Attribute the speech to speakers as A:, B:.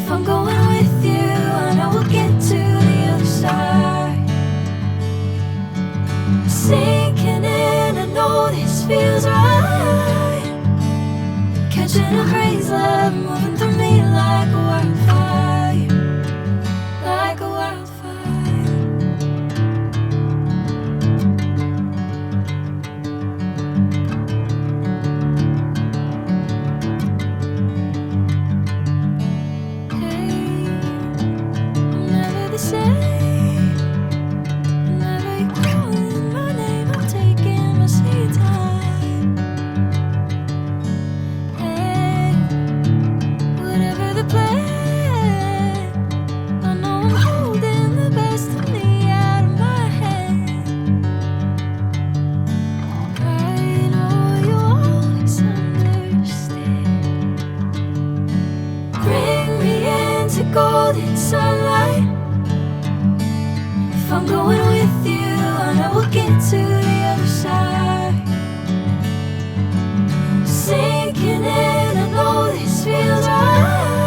A: If I'm going with you, I know we'll get to the other side. Sinking in, I know this feels right. Catching a crazy love, moving through me like a wildfire, like a wildfire. Hey, I'm never the same. Whenever you're calling my name, I'm taking my sweet time. Hey, whatever the plan, I know I'm holding the best of me out of my hand. I know you'll always understand. Bring me into golden sunlight. If I'm going with you, I know we'll get to the other side. Sinking in, I know this feels right.